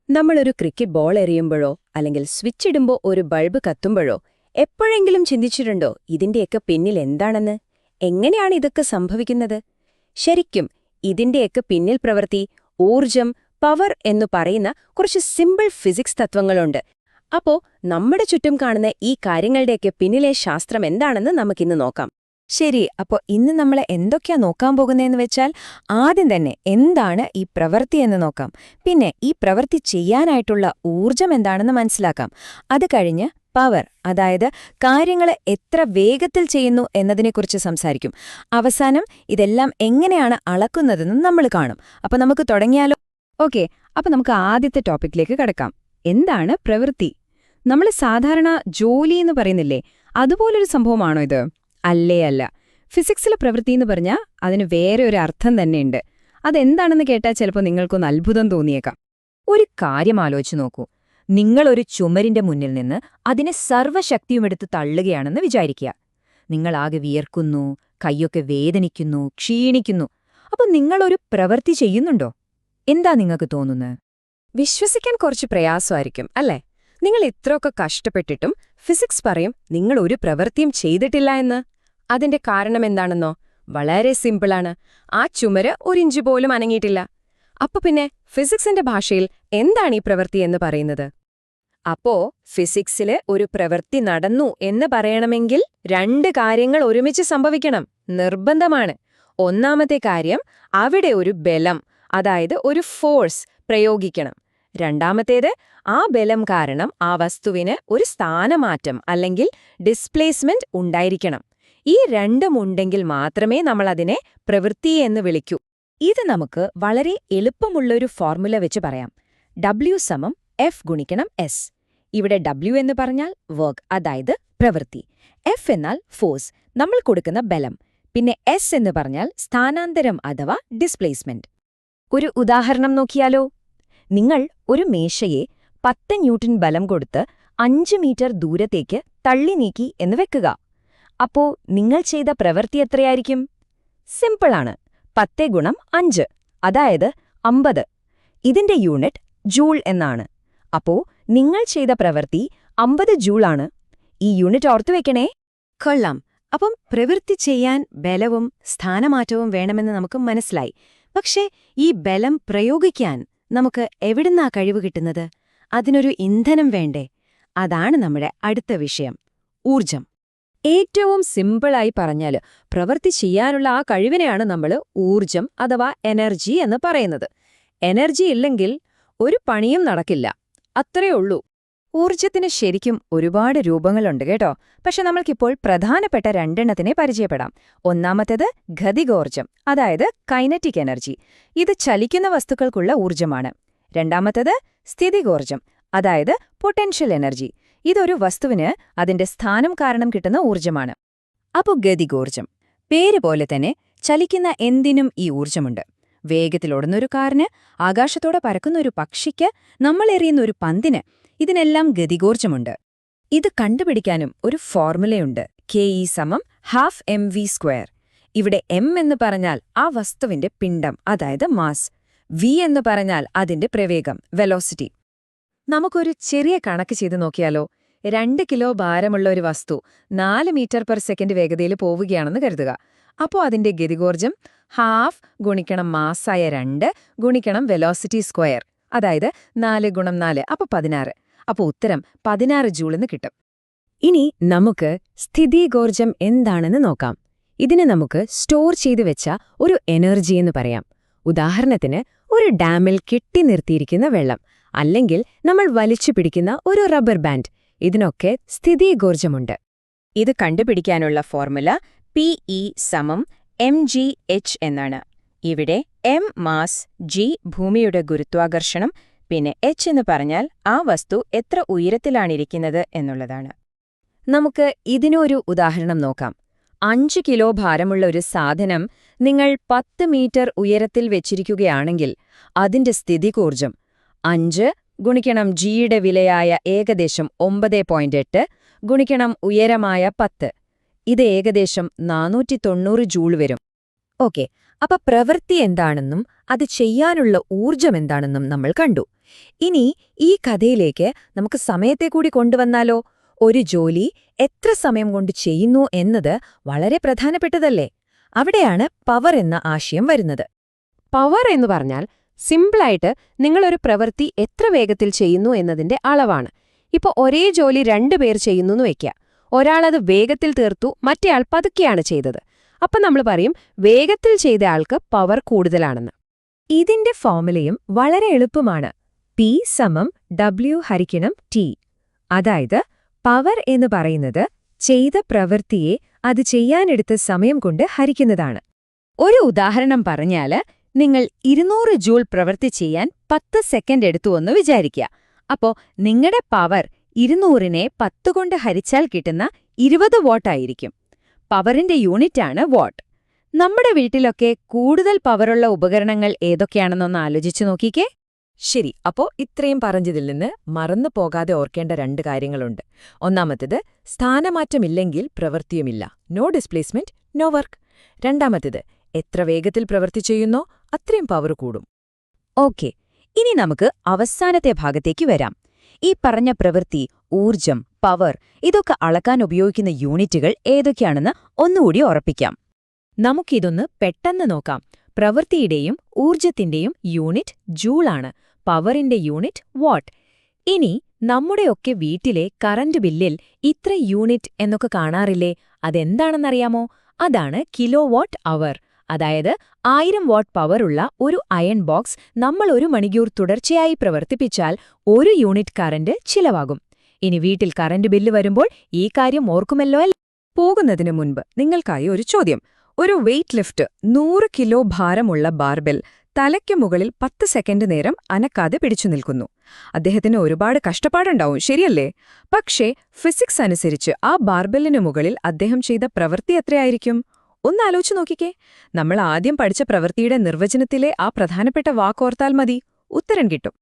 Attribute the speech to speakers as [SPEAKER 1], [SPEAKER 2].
[SPEAKER 1] നമ്മളൊരു cricket ball എറിയുമ്പോഴോ അല്ലെങ്കിൽ switch ഇടുമ്പോൾ ഒരു ബൾബ് കത്തുമ്പോഴോ എപ്പോഴെങ്കിലും ചിന്തിച്ചിട്ടുണ്ടോ ഇതിന്റെയൊക്കെ പിന്നിൽ എന്താണെന്ന്? എങ്ങനെയാണ് ഇതൊക്കെ സംഭവിക്കുന്നത്? ശരിക്കും ഇതിന്റെയൊക്കെ പിന്നിൽ പ്രവൃത്തി, ഊർജം, പവർ എന്നു പറയുന്ന കുറച്ച് സിമ്പിൾ ഫിസിക്സ് തത്വങ്ങളുണ്ട്. അപ്പോ നമ്മുടെ ചുറ്റും കാണുന്ന ഈ കാര്യങ്ങളുടെയൊക്കെ പിന്നിലെ ശാസ്ത്രം എന്താണെന്ന് നമുക്കിന്ന് നോക്കാം.
[SPEAKER 2] ശരി, അപ്പോൾ ഇന്ന് നമ്മൾ എന്തൊക്കെയാ നോക്കാൻ പോകുന്നതെന്ന് വെച്ചാൽ ആദ്യം തന്നെ എന്താണ് ഈ പ്രവൃത്തി എന്ന് നോക്കാം. പിന്നെ ഈ പ്രവൃത്തി ചെയ്യാനായിട്ടുള്ള ഊർജം എന്താണെന്ന് മനസ്സിലാക്കാം. അത് കഴിഞ്ഞ് പവർ, അതായത് കാര്യങ്ങൾ എത്ര വേഗത്തിൽ ചെയ്യുന്നു എന്നതിനെക്കുറിച്ച് സംസാരിക്കും. അവസാനം ഇതെല്ലാം എങ്ങനെയാണ് അളക്കുന്നതെന്നും നമ്മൾ കാണും. അപ്പോൾ നമുക്ക് തുടങ്ങിയാലോ? ഓക്കെ, അപ്പോൾ നമുക്ക് ആദ്യത്തെ ടോപ്പിക്കിലേക്ക് കടക്കാം. എന്താണ് പ്രവൃത്തി? നമ്മൾ സാധാരണ ജോലി എന്ന് പറയുന്നില്ലേ, അതുപോലൊരു സംഭവമാണോ ഇത്? അല്ലേ അല്ല. ഫിസിക്സിലെ പ്രവൃത്തി എന്ന് പറഞ്ഞാൽ അതിന് വേറെ ഒരു അർത്ഥം തന്നെയുണ്ട്. അതെന്താണെന്ന് കേട്ടാൽ ചിലപ്പോൾ നിങ്ങൾക്കൊന്ന് അത്ഭുതം തോന്നിയേക്കാം. ഒരു കാര്യം ആലോചിച്ച് നോക്കൂ. നിങ്ങളൊരു ചുമരിന്റെ മുന്നിൽ നിന്ന് അതിനെ സർവ്വശക്തിയുമെടുത്ത് തള്ളുകയാണെന്ന് വിചാരിക്കുക. നിങ്ങളാകെ വിയർക്കുന്നു, കൈയൊക്കെ വേദനിക്കുന്നു, ക്ഷീണിക്കുന്നു. അപ്പോൾ നിങ്ങളൊരു പ്രവൃത്തി ചെയ്യുന്നുണ്ടോ? എന്താ നിങ്ങൾക്ക് തോന്നുന്നത്?
[SPEAKER 1] വിശ്വസിക്കാൻ കുറച്ച് പ്രയാസമായിരിക്കും അല്ലേ? നിങ്ങൾ ഇത്രയൊക്കെ കഷ്ടപ്പെട്ടിട്ടും ഫിസിക്സ് പറയും നിങ്ങൾ ഒരു പ്രവൃത്തിയും ചെയ്തിട്ടില്ല എന്ന്. അതിന്റെ കാരണം എന്താണെന്നോ? വളരെ സിമ്പിളാണ്. ആ ചുമര് ഒരിഞ്ച് പോലും അനങ്ങിയിട്ടില്ല. അപ്പൊ പിന്നെ ഫിസിക്സിന്റെ ഭാഷയിൽ എന്താണ് ഈ പ്രവൃത്തി എന്ന് പറയുന്നത്? അപ്പോ ഫിസിക്സില് ഒരു പ്രവൃത്തി നടന്നു എന്ന് പറയണമെങ്കിൽ രണ്ട് കാര്യങ്ങൾ ഒരുമിച്ച് സംഭവിക്കണം, നിർബന്ധമാണ്. ഒന്നാമത്തെ കാര്യം, അവിടെ ഒരു ബലം, അതായത് ഒരു ഫോഴ്സ് പ്രയോഗിക്കണം. രണ്ടാമത്തേത്, ആ ബലം കാരണം ആ വസ്തുവിന് ഒരു സ്ഥാനമാറ്റം അല്ലെങ്കിൽ ഡിസ്പ്ലേസ്മെന്റ് ഉണ്ടായിരിക്കണം. ഈ രണ്ടും ഉണ്ടെങ്കിൽ മാത്രമേ നമ്മൾ അതിനെ പ്രവൃത്തി എന്ന് വിളിക്കൂ. ഇത് നമുക്ക് വളരെ എളുപ്പമുള്ളൊരു ഫോർമുല വെച്ച് പറയാം. W=F×S. ഇവിടെ W എന്ന് പറഞ്ഞാൽ വർക്ക്, അതായത് പ്രവൃത്തി. F എന്നാൽ ഫോഴ്സ്, നമ്മൾ കൊടുക്കുന്ന ബലം. പിന്നെ S എന്ന് പറഞ്ഞാൽ സ്ഥാനാന്തരം അഥവാ ഡിസ്പ്ലേസ്മെന്റ്. ഒരു ഉദാഹരണം നോക്കിയാലോ? നിങ്ങൾ ഒരു മേശയെ 10 ന്യൂട്ടൺ ബലം കൊടുത്ത് 5 മീറ്റർ ദൂരത്തേക്ക് തള്ളി നീക്കി എന്ന് വെക്കുക. അപ്പോ നിങ്ങൾ ചെയ്ത പ്രവൃത്തി എത്രയായിരിക്കും? സിമ്പിളാണ്, 10×5, അതായത് 50. ഇതിന്റെ യൂണിറ്റ് ജൂൾ എന്നാണ്. അപ്പോ നിങ്ങൾ ചെയ്ത പ്രവൃത്തി 50 ജൂളാണ്. ഈ യൂണിറ്റ് ഓർത്തുവെക്കണേ. കൊള്ളാം. അപ്പം പ്രവൃത്തി ചെയ്യാൻ ബലവും സ്ഥാനമാറ്റവും വേണമെന്ന് നമുക്ക് മനസ്സിലായി. പക്ഷേ ഈ ബലം പ്രയോഗിക്കാൻ നമുക്ക് എവിടുന്നാ കഴിവ് കിട്ടുന്നത്? അതിനൊരു ഇന്ധനം വേണ്ടേ? അതാണ് നമ്മുടെ അടുത്ത വിഷയം, ഊർജം. ഏറ്റവും സിമ്പിളായി പറഞ്ഞാൽ പ്രവൃത്തി ചെയ്യാനുള്ള ആ കഴിവിനെയാണ് നമ്മൾ ഊർജം അഥവാ എനർജി എന്ന് പറയുന്നത്. എനർജി ഇല്ലെങ്കിൽ ഒരു പണിയും നടക്കില്ല, അത്രയേ ഉള്ളൂ. ഊർജത്തിന് ശരിക്കും ഒരുപാട് രൂപങ്ങളുണ്ട് കേട്ടോ. പക്ഷെ നമ്മൾക്കിപ്പോൾ പ്രധാനപ്പെട്ട രണ്ടെണ്ണത്തിനെ പരിചയപ്പെടാം. ഒന്നാമത്തേത് ഗതികോർജം, അതായത് കൈനറ്റിക് എനർജി. ഇത് ചലിക്കുന്ന വസ്തുക്കൾക്കുള്ള ഊർജമാണ്. രണ്ടാമത്തേത് സ്ഥിതികോർജം, അതായത് പൊട്ടൻഷ്യൽ എനർജി. ഇതൊരു വസ്തുവിന് അതിന്റെ സ്ഥാനം കാരണം കിട്ടുന്ന ഊർജമാണ്. അപ്പോൾ ഗതികോർജം, പേര് പോലെ തന്നെ ചലിക്കുന്ന എന്തിനും ഈ ഊർജമുണ്ട്. വേഗത്തിലോടുന്നൊരു കാറിന്, ആകാശത്തോടെ പറക്കുന്നൊരു പക്ഷിക്ക്, നമ്മൾ എറിയുന്ന ഒരു പന്തിന്, ഇതിനെല്ലാം ഗതികോർജമുണ്ട്. ഇത് കണ്ടുപിടിക്കാനും ഒരു ഫോർമുലയുണ്ട്, Ke=12mv². ഇവിടെ m എന്ന് പറഞ്ഞാൽ ആ വസ്തുവിന്റെ പിണ്ഡം, അതായത് മാസ്. v എന്ന് പറഞ്ഞാൽ അതിന്റെ പ്രവേഗം, വെലോസിറ്റി. നമുക്കൊരു ചെറിയ കണക്ക് ചെയ്ത് നോക്കിയാലോ? 2 കിലോ ഭാരമുള്ള ഒരു വസ്തു 4 മീറ്റർ പെർ സെക്കൻഡ് വേഗതയിൽ പോവുകയാണെന്ന് കരുതുക. അപ്പോൾ അതിന്റെ ഗതികോർജം ½ ഗുണിക്കണം മാസായ 2 ഗുണിക്കണം വെലോസിറ്റി സ്ക്വയർ, അതായത് 4×4, അപ്പോൾ 16. അപ്പോൾ ഉത്തരം 16 ജൂളെന്ന് കിട്ടും. ഇനി നമുക്ക് സ്ഥിതികോർജം എന്താണെന്ന് നോക്കാം. ഇതിനെ നമുക്ക് സ്റ്റോർ ചെയ്തു വെച്ച ഒരു എനർജി എന്ന് പറയാം. ഉദാഹരണത്തിന് ഒരു ഡാമിൽ കെട്ടി നിർത്തിയിരിക്കുന്ന വെള്ളം, അല്ലെങ്കിൽ നമ്മൾ വലിച്ചു പിടിക്കുന്ന ഒരു റബ്ബർ ബാൻഡ്, ഇതിനൊക്കെ സ്ഥിതികോർജമുണ്ട്. ഇത് കണ്ടുപിടിക്കാനുള്ള ഫോർമുല Pe=mgh എന്നാണ്. ഇവിടെ m മാസ്, g ഭൂമിയുടെ ഗുരുത്വാകർഷണം, പിന്നെ h എന്ന് പറഞ്ഞാൽ ആ വസ്തു എത്ര ഉയരത്തിലാണിരിക്കുന്നത് എന്നുള്ളതാണ്. നമുക്ക് ഇതിനൊരു ഉദാഹരണം നോക്കാം. 5 കിലോ ഭാരമുള്ള ഒരു സാധനം നിങ്ങൾ 10 മീറ്റർ ഉയരത്തിൽ വെച്ചിരിക്കുകയാണെങ്കിൽ അതിന്റെ സ്ഥിതികോർജം 5 ഗുണിക്കണം ജിയുടെ വിലയായ ഏകദേശം 9.8 ഗുണിക്കണം ഉയരമായ 10. ഇത് ഏകദേശം 490 ജൂൾ വരും. ഓക്കെ, അപ്പൊ പ്രവൃത്തി എന്താണെന്നും അത് ചെയ്യാനുള്ള ഊർജം എന്താണെന്നും നമ്മൾ കണ്ടു.
[SPEAKER 2] ഇനി ഈ കഥയിലേക്ക് നമുക്ക് സമയത്തെ കൂടി കൊണ്ടുവന്നാലോ? ഒരു ജോലി എത്ര സമയം കൊണ്ട് ചെയ്യുന്നു എന്നത് വളരെ പ്രധാനപ്പെട്ടതല്ലേ? അവിടെയാണ് പവർ എന്ന ആശയം വരുന്നത്.
[SPEAKER 3] പവർ എന്ന് പറഞ്ഞാൽ സിമ്പിളായിട്ട് നിങ്ങളൊരു പ്രവൃത്തി എത്ര വേഗത്തിൽ ചെയ്യുന്നു എന്നതിന്റെ അളവാണ്. ഇപ്പോൾ ഒരേ ജോലി 2 പേർ ചെയ്യുന്നു വെക്കുക. ഒരാളത് വേഗത്തിൽ തീർത്തു, മറ്റേയാൾ പതുക്കെയാണ് ചെയ്തത്. അപ്പം നമ്മൾ പറയും വേഗത്തിൽ ചെയ്ത ആൾക്ക് പവർ കൂടുതലാണെന്ന്.
[SPEAKER 2] ഇതിന്റെ ഫോർമുലയും വളരെ എളുപ്പമാണ്. P = W/T. അതായത് പവർ എന്ന് പറയുന്നത് ചെയ്ത പ്രവൃത്തിയെ അത് ചെയ്യാനെടുത്ത സമയം കൊണ്ട് ഹരിക്കുന്നതാണ്.
[SPEAKER 1] ഒരു ഉദാഹരണം പറഞ്ഞാല്, നിങ്ങൾ 200 ജൂൾ പ്രവൃത്തി ചെയ്യാൻ 10 സെക്കൻഡ് എടുത്തുവെന്ന് വിചാരിക്കുക. അപ്പോ നിങ്ങളുടെ പവർ 200നെ 10 കൊണ്ട് ഹരിച്ചാൽ കിട്ടുന്ന 20 വാട്ടായിരിക്കും. പവറിന്റെ യൂണിറ്റാണ് വാട്ട്. നമ്മുടെ വീട്ടിലൊക്കെ കൂടുതൽ പവറുള്ള ഉപകരണങ്ങൾ ഏതൊക്കെയാണെന്നൊന്ന് ആലോചിച്ചു നോക്കിക്കേ.
[SPEAKER 2] ശരി, അപ്പോ ഇത്രയും പറഞ്ഞതിൽ നിന്ന് മറന്നു പോകാതെ ഓർക്കേണ്ട 2 കാര്യങ്ങളുണ്ട്. ഒന്നാമത്തേത്, സ്ഥാനമാറ്റമില്ലെങ്കിൽ പ്രവൃത്തിയുമില്ല. No displacement, no work. രണ്ടാമത്തേത്, എത്ര വേഗത്തിൽ പ്രവൃത്തി ചെയ്യുന്നോ അത്രയും പവർ കൂടും.
[SPEAKER 1] ഓക്കെ, ഇനി നമുക്ക് അവസാനത്തെ ഭാഗത്തേക്ക് വരാം. ഈ പറഞ്ഞ പ്രവൃത്തി, ഊർജം, പവർ ഇതൊക്കെ അളക്കാൻ ഉപയോഗിക്കുന്ന യൂണിറ്റുകൾ ഏതൊക്കെയാണെന്ന് ഒന്നുകൂടി ഉറപ്പിക്കാം.
[SPEAKER 2] നമുക്കിതൊന്ന് പെട്ടെന്ന് നോക്കാം. പ്രവൃത്തിയുടെയും ഊർജത്തിന്റെയും യൂണിറ്റ് ജൂളാണ്. പവറിന്റെ യൂണിറ്റ് വാട്ട്. ഇനി നമ്മുടെയൊക്കെ വീട്ടിലെ കറന്റ് ബില്ലിൽ ഇത്ര യൂണിറ്റ് എന്നൊക്കെ കാണാറില്ലേ? അതെന്താണെന്നറിയാമോ? അതാണ് കിലോ വാട്ട് അവർ. അതായത് 1000 വാട്ട് പവറുള്ള ഒരു അയൺ ബോക്സ് നമ്മൾ 1 മണിക്കൂർ തുടർച്ചയായി പ്രവർത്തിപ്പിച്ചാൽ 1 യൂണിറ്റ് കറന്റ് ചിലവാകും. ഇനി വീട്ടിൽ കറന്റ് ബില്ല് വരുമ്പോൾ ഈ കാര്യം ഓർക്കുമല്ലോ അല്ലേ? പോകുന്നതിനു മുൻപ് നിങ്ങൾക്കായി ഒരു ചോദ്യം. ഒരു വെയ്റ്റ് ലിഫ്റ്റ് 100 കിലോ ഭാരമുള്ള ബാർബെൽ തലയ്ക്ക് മുകളിൽ 10 സെക്കൻഡ് നേരം അനക്കാതെ പിടിച്ചു നിൽക്കുന്നു. അദ്ദേഹത്തിന് ഒരുപാട് കഷ്ടപ്പാടുണ്ടാവും, ശരിയല്ലേ? പക്ഷേ ഫിസിക്സ് അനുസരിച്ച് ആ ബാർബെല്ലിനു മുകളിൽ അദ്ദേഹം ചെയ്ത പ്രവൃത്തി എത്രയായിരിക്കും? ഒന്നാലോചിച്ചു നോക്കിക്കേ. നമ്മൾ ആദ്യം പഠിച്ച പ്രവൃത്തിയുടെ നിർവചനത്തിലെ ആ പ്രധാനപ്പെട്ട വാക്കോർത്താൽ മതി, ഉത്തരം കിട്ടും.